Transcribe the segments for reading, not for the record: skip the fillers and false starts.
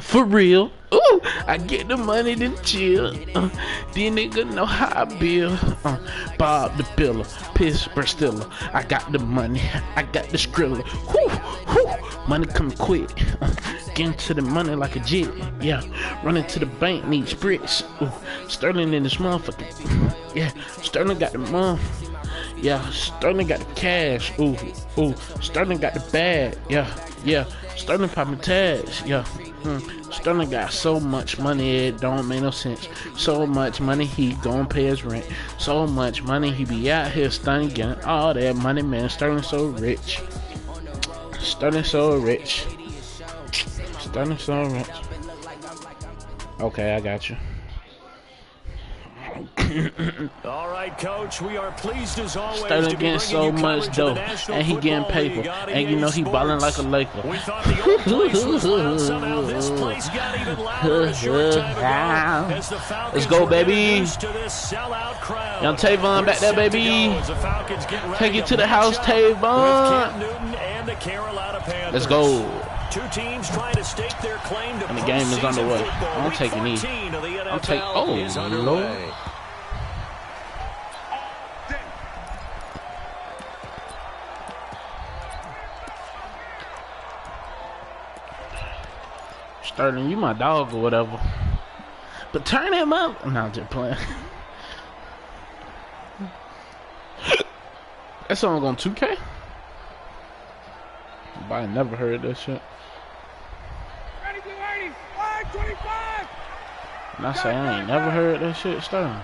For real. Ooh, I get the money to chill. These niggas know how I build. Bob the Biller, Piss Bristilla. I got the money, I got the Skrilla. Whoo, whoo, money come quick. Get into the money like a jet. Yeah, running to the bank, need spritz. Ooh, Sterling in this motherfucker. Yeah, Sterling got the money. Yeah, Sterling got the cash. Ooh, ooh, Sterling got the bag. Yeah, yeah, Sterling popping tags. Yeah, Sterling got so much money it don't make no sense. So much money he gon' pay his rent. So much money he be out here stunning, getting all that money, man. Sterling so rich. Sterling so rich. Sterling so rich. Okay, I got you. All right, Coach, we are pleased as always Sterling to be getting so much dough, and he getting paper, and you know he balling like a Laker. We thought the old place was loud. Somehow this place got even louder a short time ago as the Falcons Let's go, baby. to this sellout crowd. Young Tavon back there, baby. Take it to the house, Tavon. Let's go. Two teams trying to stake their claim to And the game is underway. I'm taking these. I'm taking. Oh, Lord. Sterling, you my dog or whatever. But turn him up. No, I'm just playing. That song on 2K? I never heard that shit. And I say I ain't never heard that shit, Sterling.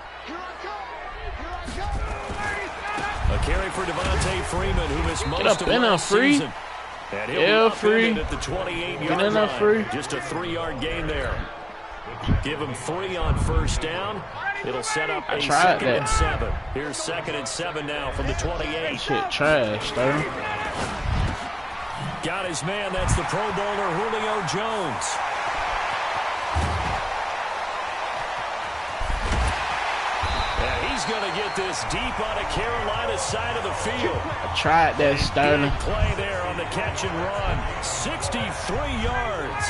A carry for Devontae Freeman, who missed most of last season. Yeah, free. At the 28-yard Get in there, free. Just a 3-yard gain there. Give him 3 on first down. It'll set up a 2nd and 7. Here's 2nd and 7 now from the 28. Shit trash, Sterling. Got his man. That's the Pro Bowler Julio Jones. And he's going to get this deep on a Carolina side of the field. I tried that, Sterling. Big play there on the catch and run. 63 yards.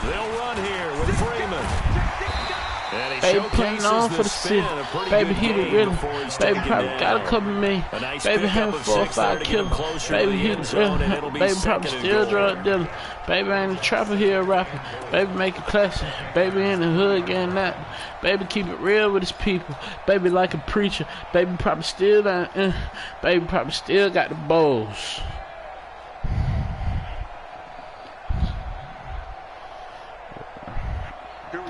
They'll run here with Freeman. Baby playing on for the city. Baby he the real. Baby probably got a couple million. Baby having 4 or 5 killers. Baby he the real. Baby probably still drug dealer. Baby ain't a trapper, he a rapper. Baby make it classic. Baby in the hood getting that. Baby keep it real with his people. Baby like a preacher. Baby probably still down. Baby probably still got the bowls.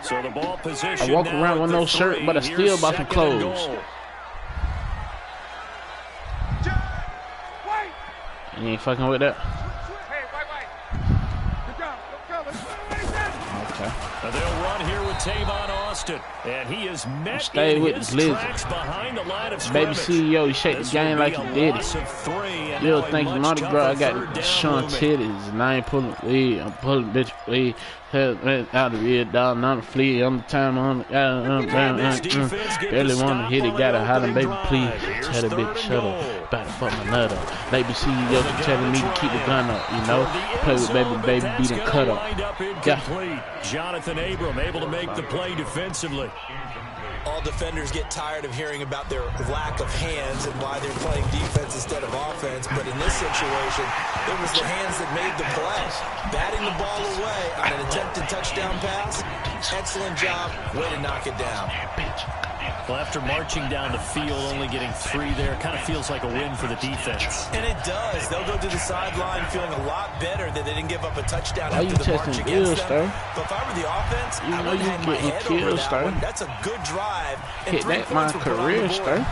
So the ball position I walk around with no shirt, but I still bought some clothes. You ain't fucking with that? Okay. They'll run here with Tavon Austin, and he is met stay with his the tracks behind the line of Baby scrimmage. CEO, you shake the game like you did it. Little things, Mardi Gras, I got the Sean titties, and I ain't pulling weed. I'm pulling bitch weed. Out of here, dog, not a flea. I'm the time on the barely want to hit it, gotta holler, baby, please. Tell the bitch, shut up. About to fuck my nut up. Baby CEO keep telling me to keep the gun up, you know. Play with baby, beat and cut up. Yeah. Jonathan Abram able to make the play defensively. All defenders get tired of hearing about their lack of hands and why they're playing defense instead of offense. But in this situation, it was the hands that made the play. Batting the ball away on an attempted touchdown pass. Excellent job. Way to knock it down. Well, after marching down the field, only getting 3 there, kind of feels like a win for the defense. And it does. They'll go to the sideline feeling a lot better that they didn't give up a touchdown Why after the march against them. But if I were the offense, I would have had my head over that one. That's a good drive. And hit that my career, Stir.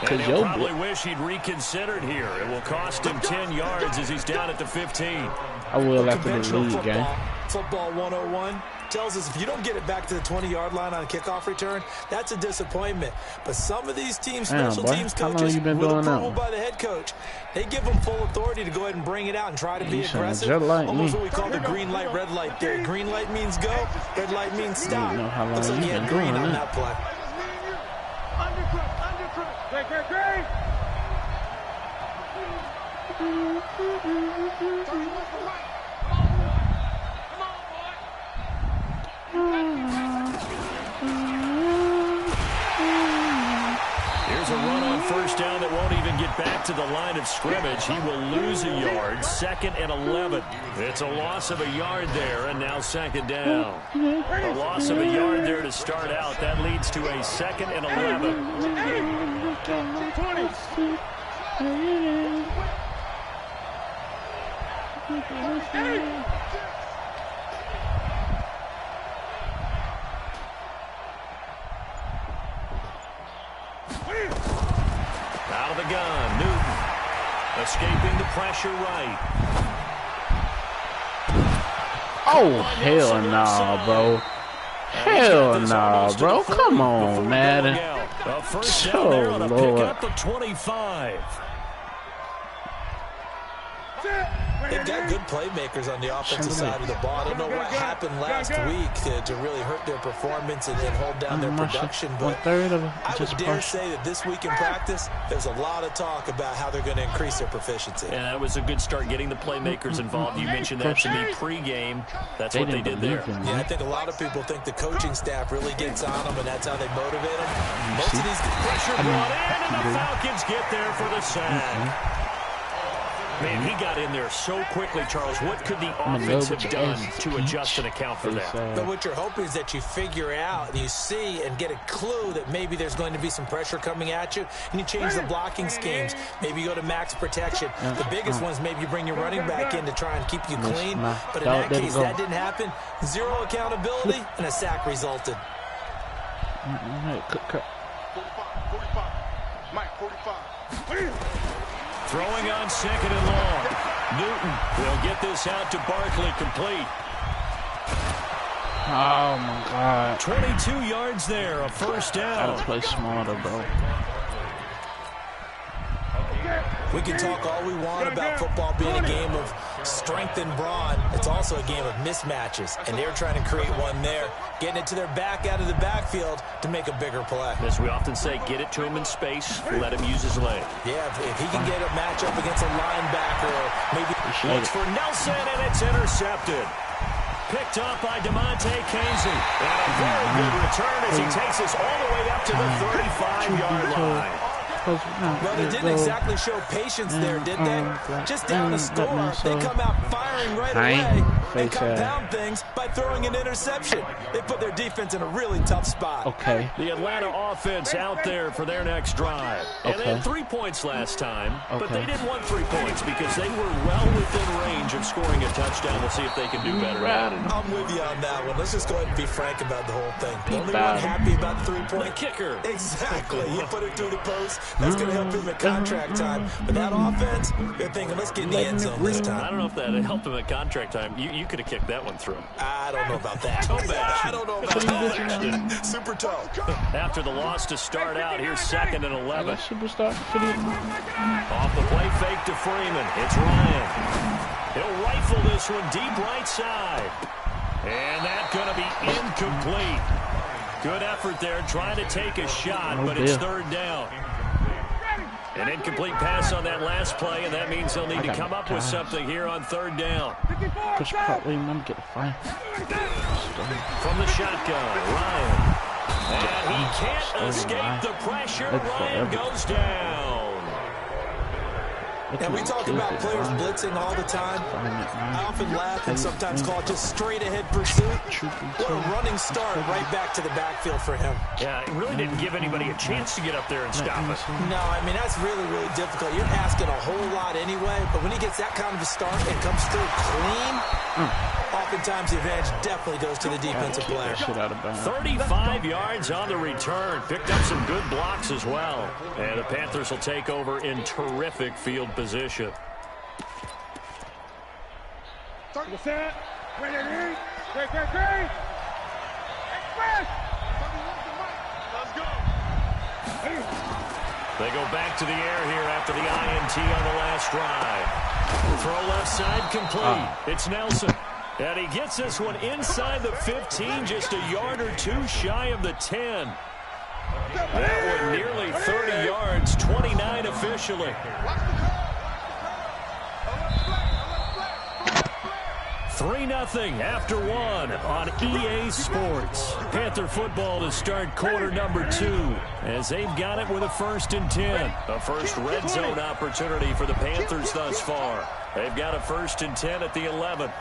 And he'll probably wish he'd reconsidered here. It will cost him 10 yards as he's down at the 15. I will after the league game. Football 101 tells us if you don't get it back to the 20-yard line on a kickoff return, that's a disappointment. But some of these teams, special teams coaches, with approval by the head coach, they give them full authority to go ahead and bring it out and try to be aggressive. Almost what we call the green light, red light there. Green light means go, red light means stop. Looks like he had green on that play. Here's a run on first down that won't even get back to the line of scrimmage. He will lose a yard. 2nd and 11. It's a loss of a yard there, and now 2nd down. A loss of a yard there to start out. That leads to a 2nd and 11. Out of the gun, Newton. Escaping the pressure right. Oh, hell nah, bro. Hell nah, bro. Come on, man. Oh, Lord. The 25. They've got good playmakers on the offensive side of the ball. I don't know what happened last week to really hurt their performance and hold down their production, but I would dare say that this week in practice, there's a lot of talk about how they're going to increase their proficiency. And that was a good start, getting the playmakers involved. You mentioned that to me pregame. That's what they did there. Yeah, I think a lot of people think the coaching staff really gets on them, and that's how they motivate them. Most of these pressure brought in, and the Falcons get there for the sack. Man, he got in there so quickly, Charles. What could the offense have done to adjust and account for that? But what you're hoping is that you figure out, and you see and get a clue that maybe there's going to be some pressure coming at you, and you change the blocking schemes. Maybe you go to max protection. The biggest one is maybe you bring your running back in to try and keep you clean. But in that case, that didn't happen. Zero accountability, and a sack resulted. 45. Throwing on 2nd and long. Newton will get this out to Barkley, complete. Oh, my God. 22 yards there, a first down. Gotta play smarter, bro. We can talk all we want about football being a game of strength and brawn. It's also a game of mismatches, and they're trying to create one there, getting it to their back out of the backfield to make a bigger play. As we often say, get it to him in space, let him use his leg. Yeah, if he can get a matchup against a linebacker, or maybe looks for Nelson, and it's intercepted. Picked up by DeMonte Casey. And a very good return as he takes us all the way up to the 35-yard line. Well, they didn't exactly show patience there, did they? Just down a score, they come out firing right away and compound things by throwing an interception. They put their defense in a really tough spot. Okay. The Atlanta offense out there for their next drive. And they had 3 points last time, but they didn't want 3 points because they were well within range of scoring a touchdown. We'll see if they can do better. I'm with you on that one. Let's just go ahead and be frank about the whole thing. The only one happy about the 3-point kicker. Exactly. He put it through the post. That's going to help him at contract time. But that offense, they're thinking, let's get in the end zone this time. I don't know if that helped him at contract time. You could have kicked that one through. I don't know about that. I don't know about that. Super tough. After the loss to start out, here's 2nd and 11. Superstar. Off the play fake to Freeman. It's Ryan. He'll rifle this one deep right side. And that's going to be incomplete. Good effort there, trying to take a shot, but it's 3rd down. An incomplete pass on that last play, and that means they'll need to come up with something here on 3rd down. Push probably not get a fire. From the shotgun, Ryan. And he can't escape the pressure. Ryan goes down. And we talk about players blitzing all the time. I often laugh and sometimes call it just straight-ahead pursuit. What a running start right back to the backfield for him. Yeah, it really didn't give anybody a chance to get up there and stop it. No, I mean, that's really, really difficult. You're asking a whole lot anyway, but when he gets that kind of a start and comes through clean, oftentimes the advantage definitely goes to the defensive player. 35 yards on the return. Picked up some good blocks as well. And the Panthers will take over in terrific field position. They go back to the air here after the INT on the last drive. Throw left side complete. It's Nelson. And he gets this one inside the 15, just a yard or two shy of the 10. That one nearly 30 yards, 29 officially. 3-0 after one on EA Sports. Panther football to start quarter number 2 as they've got it with a 1st and 10. A first red zone opportunity for the Panthers thus far. They've got a 1st and 10 at the 11.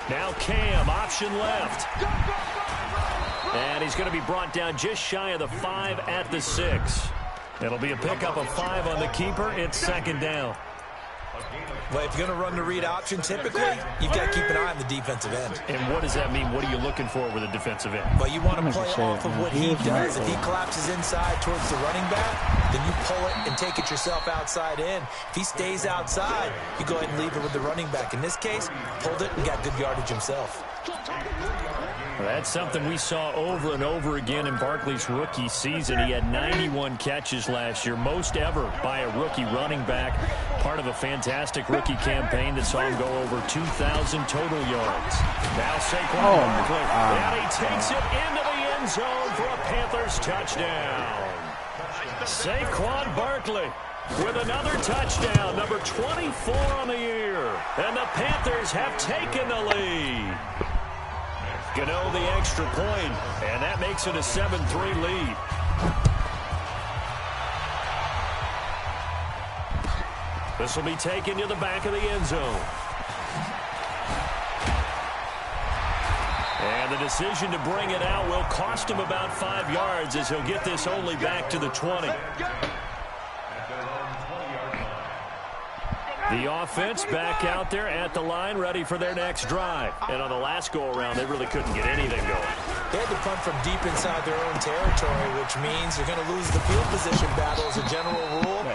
Now Cam, option left. And he's going to be brought down just shy of the 5 at the 6. It'll be a pickup of 5 on the keeper. It's 2nd down. Well, if you're going to run the read option, typically, you've got to keep an eye on the defensive end. And what does that mean? What are you looking for with a defensive end? Well, you want to play off of what he does. If he collapses inside towards the running back, then you pull it and take it yourself outside in. If he stays outside, you go ahead and leave it with the running back. In this case, pulled it and got good yardage himself. Well, that's something we saw over and over again in Barkley's rookie season. He had 91 catches last year, most ever by a rookie running back. Part of a fantastic rookie campaign that saw him go over 2,000 total yards. Now Saquon Barkley, and he takes it into the end zone for a Panthers touchdown. Saquon Barkley with another touchdown, number 24 on the year. And the Panthers have taken the lead. Gano the extra point, and that makes it a 7-3 lead. This will be taken to the back of the end zone. And the decision to bring it out will cost him about 5 yards as he'll get this only back to the 20. The offense back out there at the line, ready for their next drive. And on the last go-around, they really couldn't get anything going. They had to punt from deep inside their own territory, which means they're going to lose the field position battle as a general rule.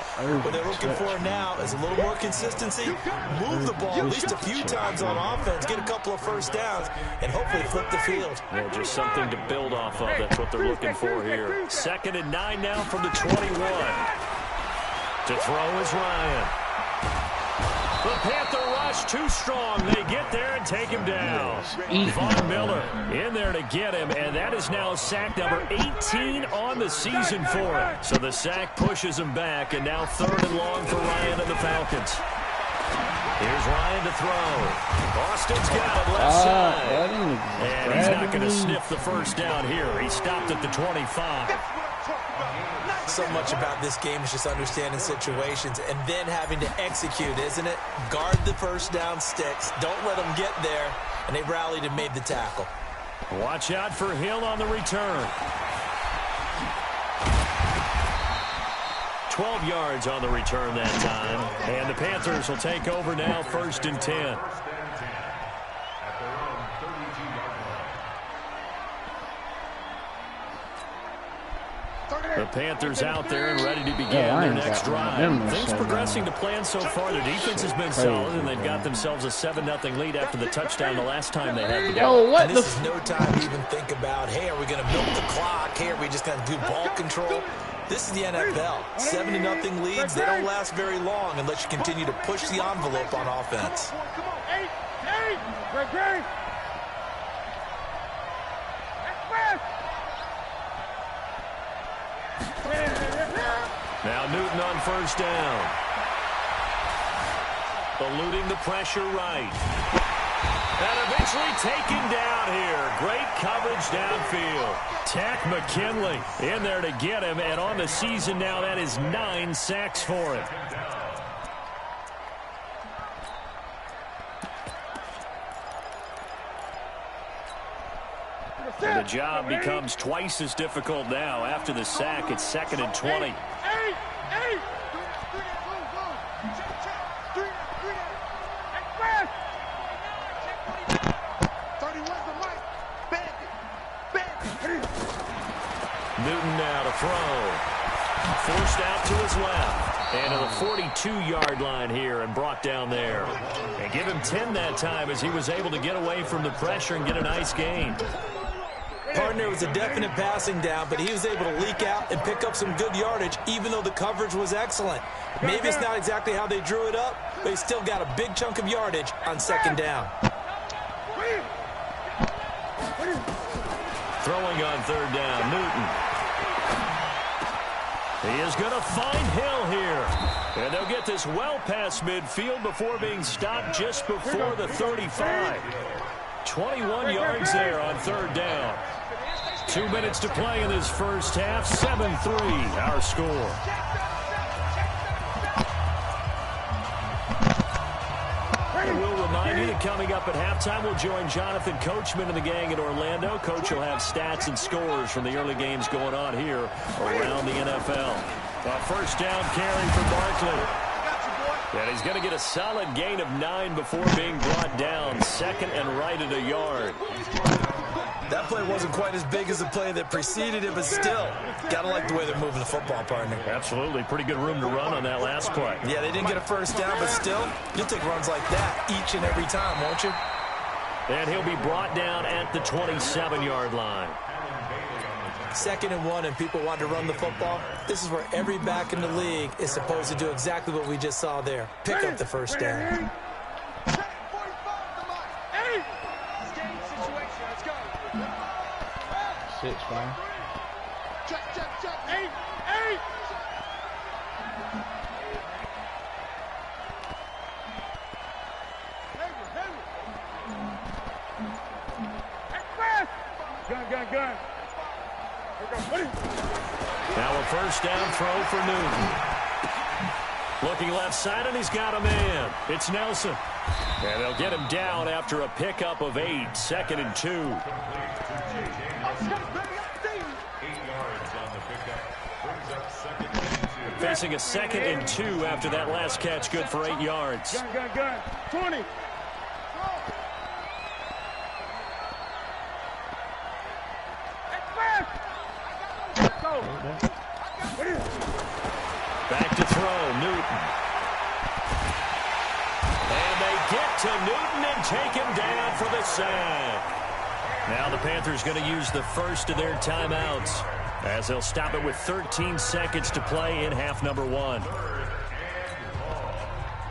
What they're looking for now is a little more consistency, move the ball at least a few times on offense, get a couple of first downs, and hopefully flip the field. Well, just something to build off of. That's what they're looking for here. 2nd and 9 now from the 21. To throw is Ryan. The Panther rush too strong. They get there and take him down. Von Miller in there to get him, and that is now sack number 18 on the season for him. So the sack pushes him back, and now 3rd and long for Ryan and the Falcons. Here's Ryan to throw. Austin's got it left side. And he's not going to sniff the first down here. He stopped at the 25. So much about this game is just understanding situations and then having to execute, isn't it? Guard the first down sticks. Don't let them get there. And they rallied and made the tackle. Watch out for Hill on the return. 12 yards on the return that time. And the Panthers will take over now, 1st and 10. The Panthers out there and ready to begin their next drive. Things progressing to plan so far. Their defense has been solid, and they've got themselves a 7-0 lead after the touchdown the last time they had the game. And this is no time to even think about, hey, are we going to milk the clock? Hey, are we just going to do ball control? This is the NFL. 7-0 leads, they don't last very long unless you continue to push the envelope on offense. Now Newton on 1st down. Eluding the pressure right. And eventually taken down here. Great coverage downfield. Takk McKinley in there to get him. And on the season now, that is 9 sacks for him. And the job becomes twice as difficult now. After the sack, it's 2nd and 20. Newton now to throw. Forced out to his left. And to the 42-yard line here and brought down there. And give him 10 that time as he was able to get away from the pressure and get a nice gain. Partner, it was a definite passing down, but he was able to leak out and pick up some good yardage, even though the coverage was excellent. Maybe it's not exactly how they drew it up, but he still got a big chunk of yardage on second down. Throwing on third down, Newton. He is going to find Hill here. And they'll get this well past midfield before being stopped just before the 35. 21 yards there on third down. 2 minutes to play in this first half. 7-3 our score. We'll remind you that coming up at halftime, we'll join Jonathan Coachman and the gang in Orlando. Coach will have stats and scores from the early games going on here around the NFL. A first down carry for Barkley. And he's going to get a solid gain of 9 before being brought down. Second and right at a yard. That play wasn't quite as big as the play that preceded it, but still, got to like the way they're moving the football, partner. Absolutely. Pretty good room to run on that last play. Yeah, they didn't get a first down, but still, you'll take runs like that each and every time, won't you? And he'll be brought down at the 27-yard line. 2nd and 1, and people want to run the football. This is where every back in the league is supposed to do exactly what we just saw there. Pick up the first down. Six, man. Check. 8. Gun. Now a first down throw for Newton. Looking left side, and he's got a man. It's Nelson. And they'll get him down after a pickup of 8. 2nd and 2. Facing a 2nd and 2 after that last catch, good for 8 yards. Gun. 20. Back to throw, Newton. And they get to Newton and take him down for the sack. Now the Panthers going to use the first of their timeouts as they'll stop it with 13 seconds to play in half number 1.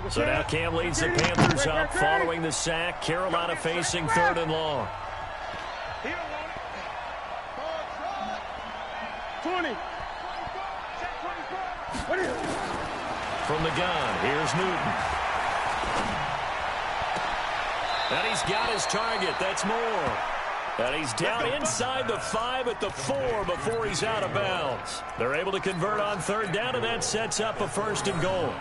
So now Cam leads the Panthers up following the sack. Carolina facing 3rd and long. 20. From the gun, here's Newton. And he's got his target. That's Moore. And he's down inside the 5 at the 4 before he's out of bounds. They're able to convert on 3rd down, and that sets up a 1st and goal.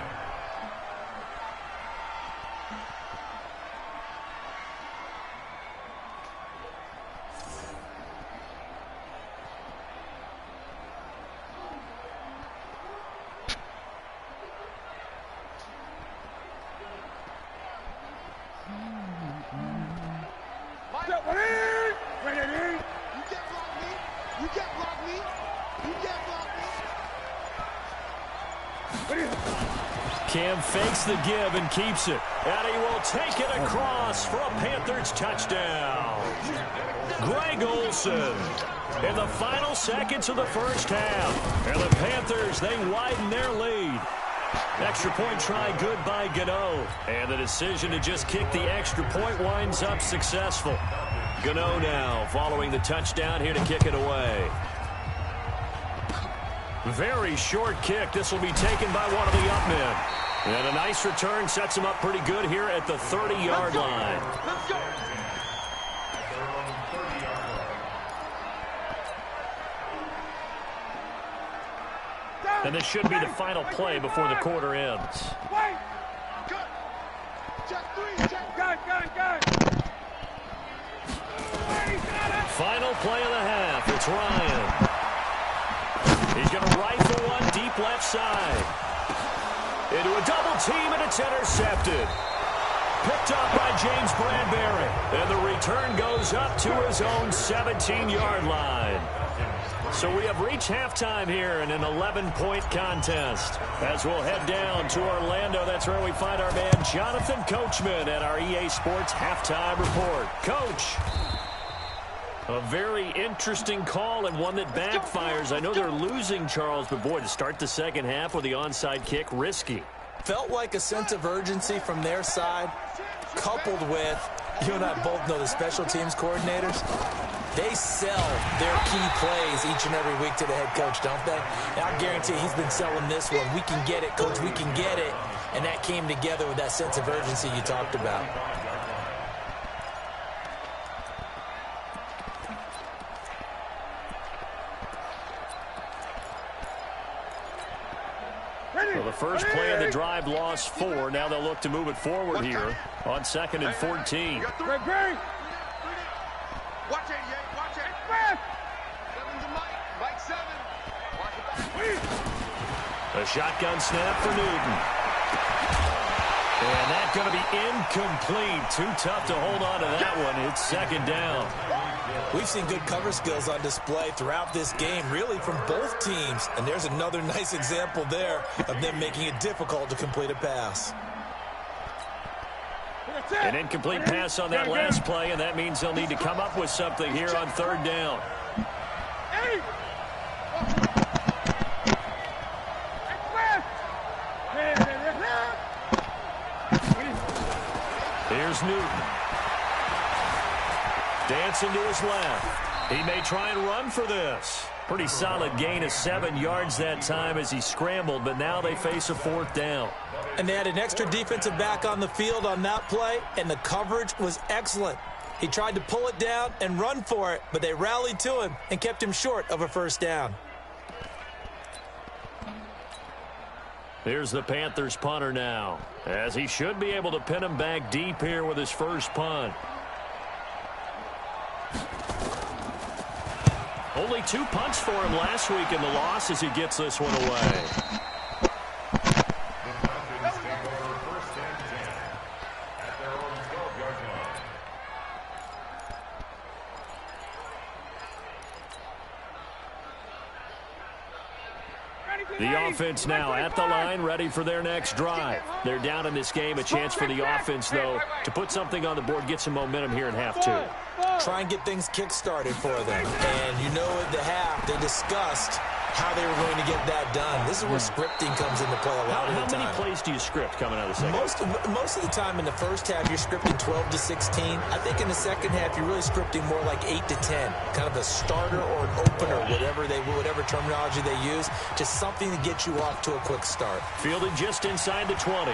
Cam fakes the give and keeps it. And he will take it across for a Panthers touchdown. Greg Olsen in the final seconds of the first half. And the Panthers, they widen their lead. Extra point try good by Gano. And the decision to just kick the extra point winds up successful. Gano now following the touchdown here to kick it away. Very short kick. This will be taken by one of the up men. And a nice return sets him up pretty good here at the 30-yard line. Let's go. And this should be the final play before the quarter ends. Wait. Cut. Check 3. Check. Gun. Final play of the half. It's Ryan. He's going to rifle one deep left side. Into a double team, and it's intercepted. Picked up by James Bradbury. And the return goes up to his own 17-yard line. So we have reached halftime here in an 11-point contest. As we'll head down to Orlando, that's where we find our man Jonathan Coachman at our EA Sports Halftime Report. Coach. A very interesting call and one that backfires. I know they're losing, Charles, but boy, to start the second half with the onside kick, risky. Felt like a sense of urgency from their side, coupled with, you and I both know the special teams coordinators, they sell their key plays each and every week to the head coach, don't they? And I guarantee he's been selling this one. We can get it, coach, we can get it. And that came together with that sense of urgency you talked about. So the first play of the drive lost 4. Now they'll look to move it forward here on 2nd and 14. Watch 88. Watch it. 7 to Mike. Mike 7. Watch it back. A shotgun snap for Newton. And that's going to be incomplete. Too tough to hold on to that one. It's 2nd down. We've seen good cover skills on display throughout this game, really from both teams. And there's another nice example there of them making it difficult to complete a pass. An incomplete pass on that last play, and that means they'll need to come up with something here on 3rd down. Here's Newton. Dancing to his left. He may try and run for this. Pretty solid gain of 7 yards that time as he scrambled, but now they face a 4th down. And they had an extra defensive back on the field on that play, and the coverage was excellent. He tried to pull it down and run for it, but they rallied to him and kept him short of a 1st down. Here's the Panthers punter now, as he should be able to pin him back deep here with his first punt. Only 2 punts for him last week in the loss as he gets this one away. The offense now at the line, ready for their next drive. They're down in this game. A chance for the offense, though, to put something on the board, get some momentum here in half 2. Try and get things kick-started for them. And you know at the half, they discussed how they were going to get that done. This is where scripting comes into play a lot of the time. How many plays do you script coming out of the second half? Most of the time in the first half, you're scripting 12 to 16. I think in the second half, you're really scripting more like 8 to 10. Kind of a starter or an opener, whatever terminology they use. Just something to get you off to a quick start. Fielded just inside the 20.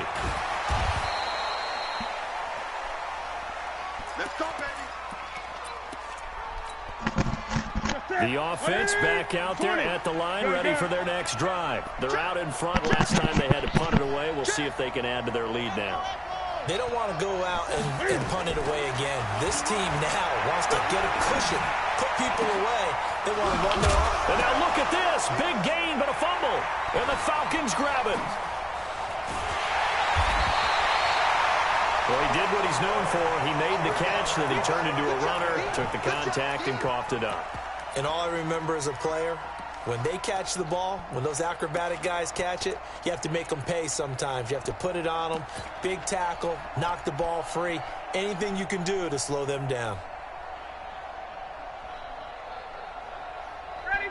Let's go, baby. The offense back out there at the line, ready for their next drive. They're out in front. Last time they had to punt it away. We'll see if they can add to their lead now. They don't want to go out and punt it away again. This team now wants to get a cushion, put people away. They want to run their off. And now look at this. Big gain, but a fumble. And the Falcons grab it. Well, he did what he's known for. He made the catch, then he turned into a runner, took the contact, and coughed it up. And all I remember as a player, when they catch the ball, when those acrobatic guys catch it, you have to make them pay sometimes. You have to put it on them, big tackle, knock the ball free, anything you can do to slow them down.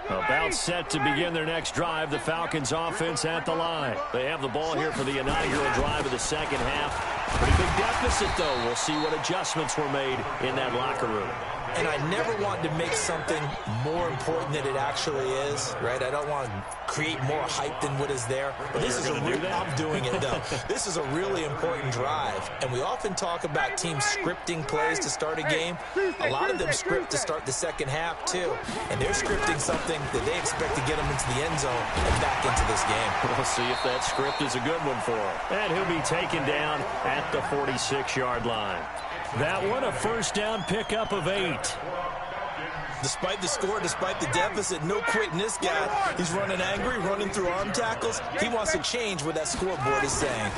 About set to begin their next drive, the Falcons offense at the line. They have the ball here for the inaugural drive of the second half. Pretty big deficit, though. We'll see what adjustments were made in that locker room. And I never want to make something more important than it actually is, right? I don't want to create more hype than what is there. But this is I'm doing it, though. This is a really important drive. And we often talk about teams scripting plays to start a game. A lot of them script to start the second half, too. And they're scripting something that they expect to get them into the end zone and back into this game. We'll see if that script is a good one for him. And he'll be taken down at the 46-yard line. That one, a first down pickup of 8. Despite the score, despite the deficit, no quitting this guy. He's running angry, running through arm tackles. He wants to change what that scoreboard is saying.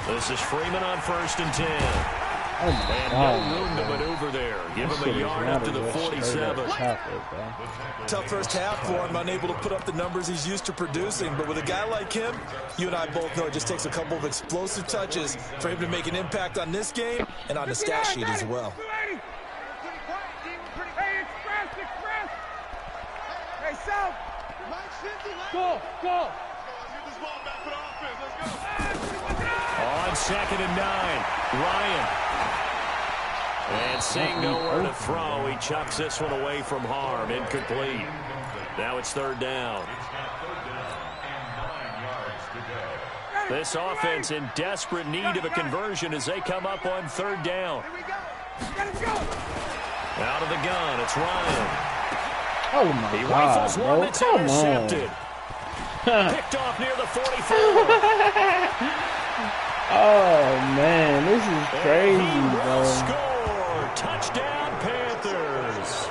This is Freeman on 1st and 10. Oh my and God. no room to maneuver there. Give him a yard up to the 47. Tough first half for him, unable to put up the numbers he's used to producing. But with a guy like him, you and I both know it just takes a couple of explosive touches for him to make an impact on this game and on the stat sheet as well. Hey, South. Go. Let's get this ball back for the offense. Let's go. On 2nd and 9, Ryan. And seeing nowhere to throw, he chucks this one away from harm. Incomplete. Now it's 3rd down. This offense in desperate need of a conversion as they come up on 3rd down. Out of the gun, it's Ryan. Oh my He God, rifles one bro. that's Come intercepted. on. Picked off near the 44. Oh man, this is crazy, He will bro. score. Touchdown, Panthers.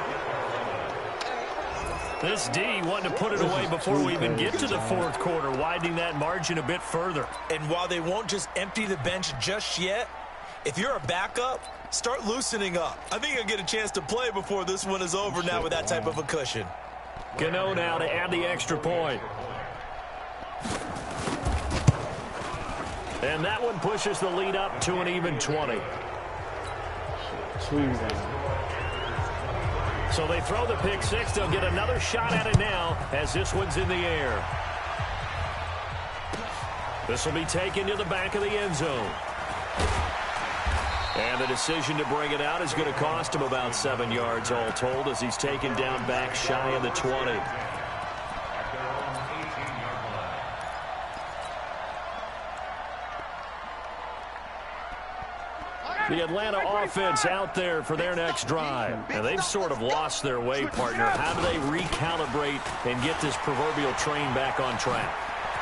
This D wanted to put it away before we even get to the 4th quarter, widening that margin a bit further. And while they won't just empty the bench just yet, if you're a backup, start loosening up. I think you'll get a chance to play before this one is over now with that type of a cushion. Gano now to add the extra point. And that one pushes the lead up to an even 20. So they throw the pick 6. They'll get another shot at it now as this one's in the air. This will be taken to the back of the end zone. And the decision to bring it out is going to cost him about 7 yards all told as he's taken down back shy of the 20. The Atlanta offense out there for their next drive. And they've sort of lost their way, partner. How do they recalibrate and get this proverbial train back on track?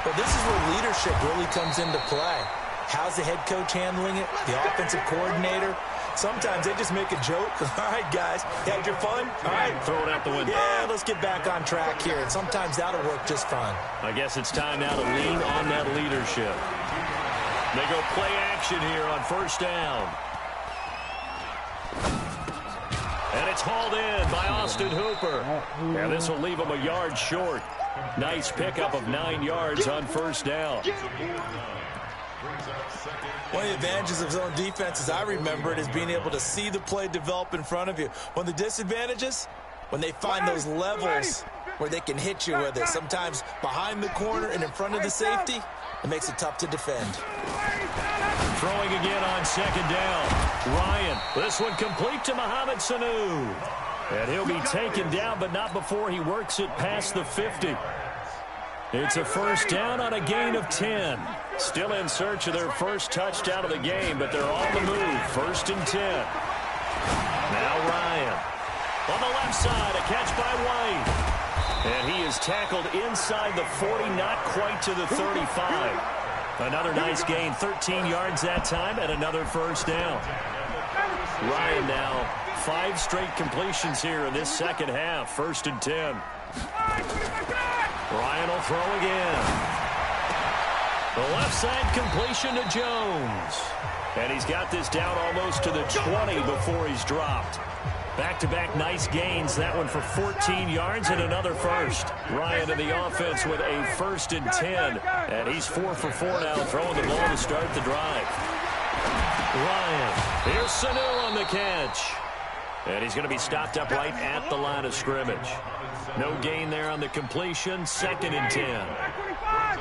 Well, this is where leadership really comes into play. How's the head coach handling it? The offensive coordinator? Sometimes they just make a joke. All right, guys, had your fun? All right. Throw it out the window. Yeah, let's get back on track here. And sometimes that'll work just fine. I guess it's time now to lean on that leadership. They go play action here on 1st down. And it's hauled in by Austin Hooper. And this will leave him a yard short. Nice pickup of 9 yards on 1st down. One of the advantages of zone defense, as I remember it, is being able to see the play develop in front of you. One of the disadvantages, when they find those levels where they can hit you with it, sometimes behind the corner and in front of the safety, it makes it tough to defend. Throwing again on 2nd down. Ryan, this one complete to Mohamed Sanu. And he'll be taken down, but not before he works it past the 50. It's a 1st down on a gain of 10. Still in search of their first touchdown of the game, but they're on the move. 1st and 10. Now Ryan. On the left side, a catch by White. And he is tackled inside the 40, not quite to the 35. Another nice gain, 13 yards that time, and another 1st down. Ryan now, 5 straight completions here in this 2nd half. 1st and 10. Ryan will throw again. The left side completion to Jones. And he's got this down almost to the 20 before he's dropped. Back-to-back nice gains. That one for 14 yards and another 1st. Ryan in the offense with a 1st and 10. And he's 4 for 4 now, throwing the ball to start the drive. Ryan. Here's Sanu on the catch. And he's going to be stopped up right at the line of scrimmage. No gain there on the completion. 2nd and 10.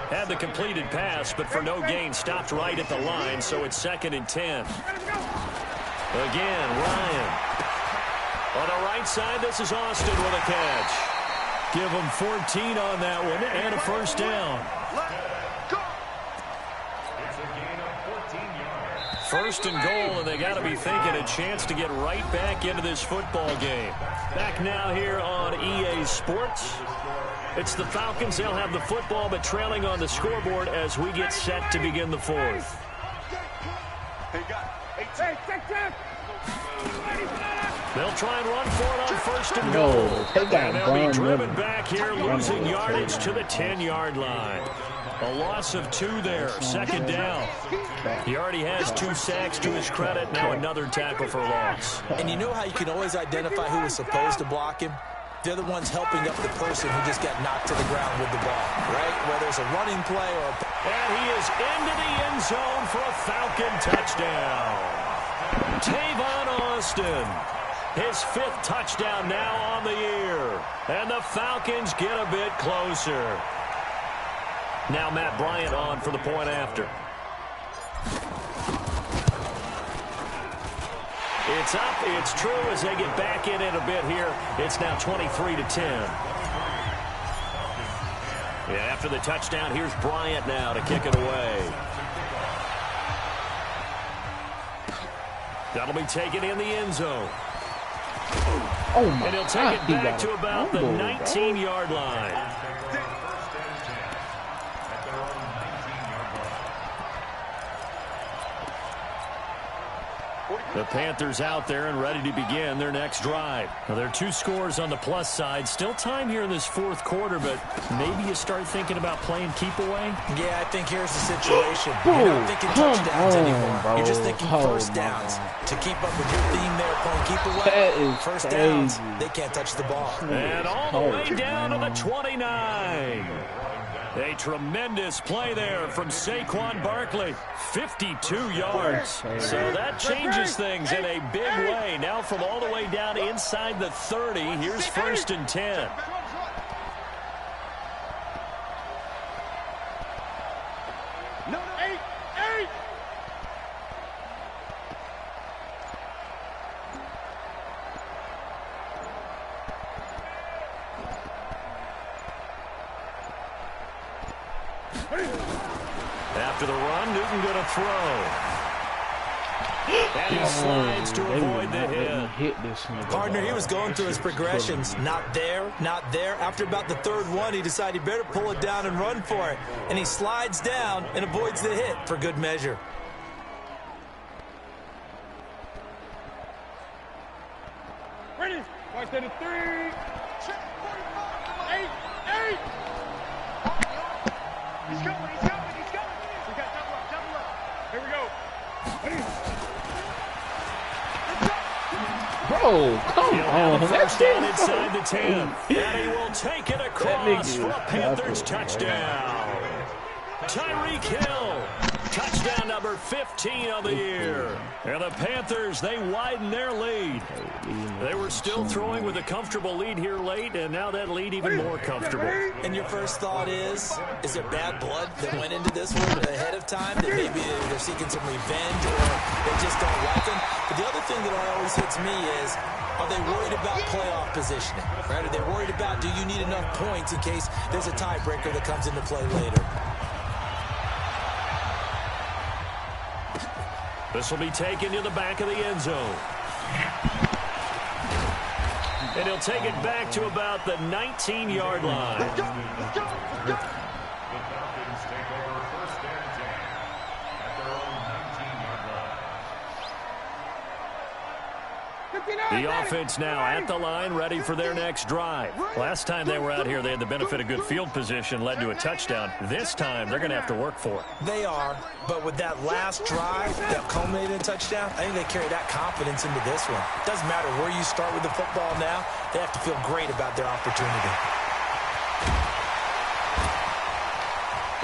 Had the completed pass, but for no gain, stopped right at the line, so it's 2nd and 10. Again, Ryan. On the right side, this is Austin with a catch. Give him 14 on that one and a 1st down. 1st and goal, and they got to be thinking a chance to get right back into this football game. Back now here on EA Sports. It's the Falcons. They'll have the football, but trailing on the scoreboard as we get set to begin the 4th. They'll try and run for it on 1st and goal. And they'll be driven back here, losing yardage to the 10-yard line. A loss of 2 there, 2nd down. He already has 2 sacks to his credit. Now another tackle for loss. And you know how you can always identify who was supposed to block him? They're the ones helping up the person who just got knocked to the ground with the ball, right? Whether it's a running play or a... And he is into the end zone for a Falcon touchdown. Tavon Austin. His 5th touchdown now on the year. And the Falcons get a bit closer. Now Matt Bryant on for the point after. It's up. It's true as they get back in it a bit here. It's now 23-10. Yeah, after the touchdown, here's Bryant now to kick it away. That'll be taken in the end zone. Oh my and he'll take it back to about the 19-yard line. The Panthers out there and ready to begin their next drive. Now, there are 2 scores on the plus side. Still time here in this 4th quarter, but maybe you start thinking about playing keep away? Yeah, I think here's the situation. You're not thinking touchdowns anymore. Bro. You're just thinking first downs. To keep up with your theme there, playing keep away, first downs, they can't touch the ball. And all the way down to the 29. A tremendous play there from Saquon Barkley. 52 yards. So that changes things in a big way. Now from all the way down inside the 30, here's 1st and 10. No, 8. After the run, Newton going to throw. And he slides to avoid the hit. Partner, he was going through his progressions. Not there, not there. After about the 3rd one, he decided he better pull it down and run for it. And he slides down and avoids the hit for good measure. Ready? Watch that in 3. 8. He's coming. We got double up. Here we go. Ready? Bro, come on. First down inside the 10. And he will take it across for a Panthers touchdown. Tyreek Hill. Touchdown number 15 of the year. And the Panthers, they widen their lead. They were still throwing with a comfortable lead here late, and now that lead even more comfortable. And your first thought is there bad blood that went into this one ahead of time, that maybe they're seeking some revenge or they just don't like them? But the other thing that always hits me is, are they worried about playoff positioning? Right? Are they worried about, do you need enough points in case there's a tiebreaker that comes into play later? This will be taken to the back of the end zone. And he'll take it back to about the 19-yard line. Let's go. The offense now at the line, ready for their next drive. Last time they were out here, they had the benefit of good field position, led to a touchdown. This time, they're going to have to work for it. They are, but with that last drive that culminated in a touchdown, I think they carry that confidence into this one. Doesn't matter where you start with the football now, they have to feel great about their opportunity.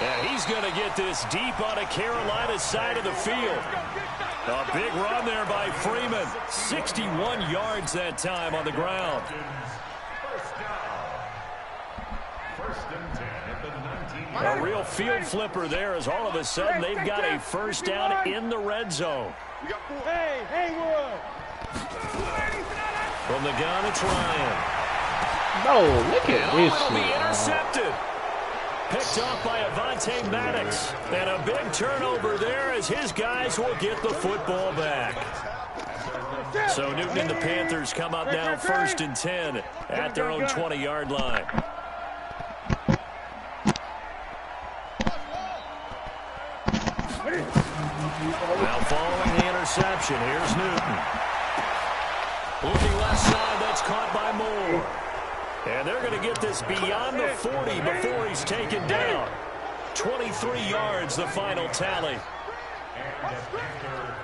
Yeah, he's going to get this deep on a Carolina side of the field. A big run there by Freeman. 61 yards that time on the ground. A real field flipper there as all of a sudden they've got a first down in the red zone. Hey, Haywood. From the gun, it's Ryan. No, look at this It'll be shit. intercepted. Picked off by Avonte Maddox. And a big turnover there as his guys will get the football back. So Newton and the Panthers come up now 1st and 10 at their own 20-yard line. Now following the interception, here's Newton. Looking left side, that's caught by Moore. And they're going to get this beyond the 40 before he's taken down. 23 yards, the final tally.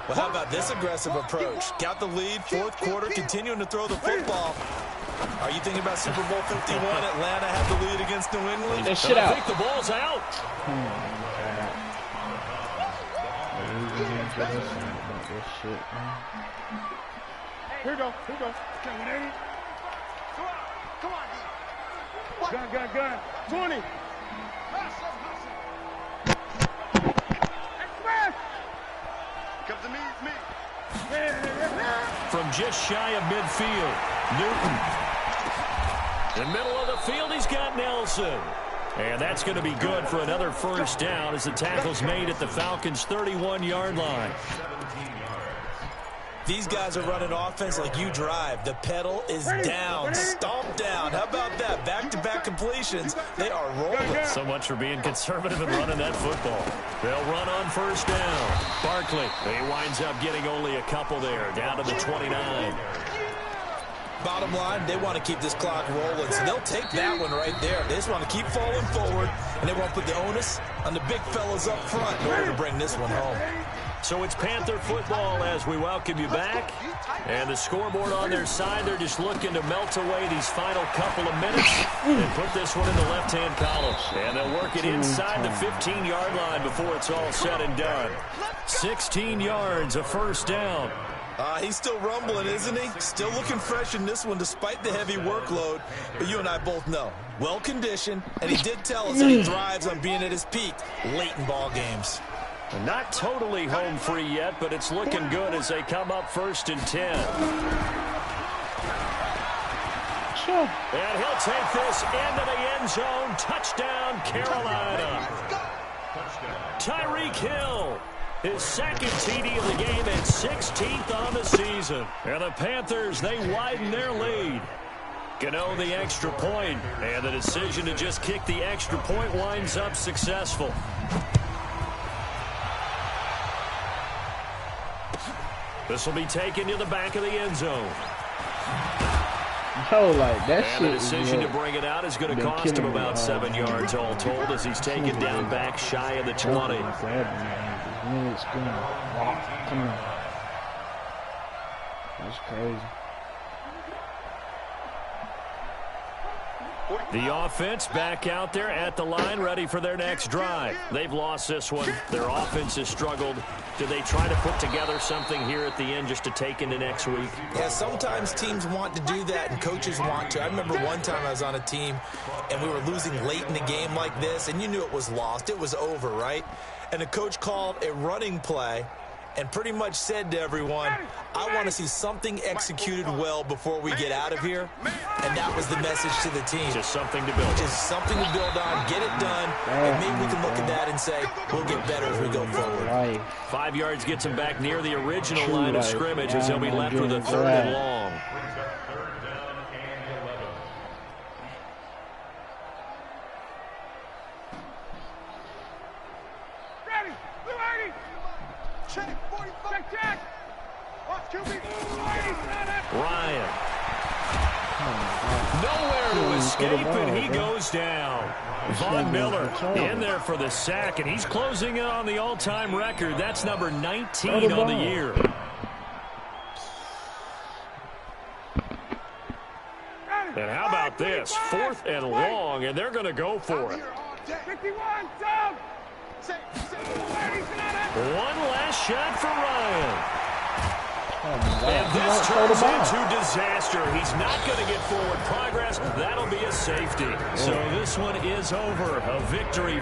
Well, how about this aggressive approach? Got the lead, 4th quarter, continuing to throw the football. Are you thinking about Super Bowl 51? Atlanta had the lead against New England. That shit out. I think the ball's out. Here we go. Here we go. Okay, 180. Come on. Gun. 20. Express. Comes to me. It's me. From just shy of midfield, Newton. In the middle of the field, he's got Nelson. And that's going to be good for another first down as the tackle's made at the Falcons' 31-yard line. These guys are running offense like you drive. The pedal is down, stomped down. How about that? Back-to-back completions. They are rolling. So much for being conservative and running that football. They'll run on first down. Barkley, he winds up getting only a couple there, down to the 29. Bottom line, they want to keep this clock rolling, so they'll take that one right there. They just want to keep falling forward, and they won't put the onus on the big fellas up front in order to bring this one home. So it's Panther football as we welcome you back. And the scoreboard on their side, they're just looking to melt away these final couple of minutes and put this one in the left-hand column. And they'll work it inside the 15-yard line before it's all said and done. 16 yards, a first down. He's still rumbling, isn't he? Still looking fresh in this one despite the heavy workload. But you and I both know, well-conditioned, and he did tell us that he thrives on being at his peak late in ball games. Not totally home free yet, but it's looking good as they come up 1st and 10. Sure. And he'll take this into the end zone. Touchdown, Carolina. Tyreek Hill. His second TD of the game and 16th on the season. And the Panthers, they widen their lead. Gano the extra point, and the decision to just kick the extra point winds up successful. This will be taken to the back of the end zone. Oh, like that and shit. The decision to bring it out is going to cost him about 7 yards all told as he's taken down back shy of the 20. That's crazy. The offense back out there at the line, ready for their next drive. They've lost this one. Their offense has struggled. Do they try to put together something here at the end just to take into next week? Yeah, sometimes teams want to do that and coaches want to. I remember one time I was on a team and we were losing late in the game like this, and you knew it was lost. It was over, right? And the coach called a running play and pretty much said to everyone, I want to see something executed well before we get out of here. And that was the message to the team. Just something to build. Just something to build on, get it done, and maybe we can look at that and say, we'll get better as we go forward. 5 yards gets him back near the original line of scrimmage as he'll be left with a 3rd and long. Ryan. Nowhere to escape, and he goes down. Von Miller in there for the sack, and he's closing in on the all-time record. That's number 19 on the year. And how about this? 4th and long, and they're going to go for it. 51, down. One last shot for Ryan. And this turns into disaster. He's not going to get forward progress. That'll be a safety. So this one is over. A victory.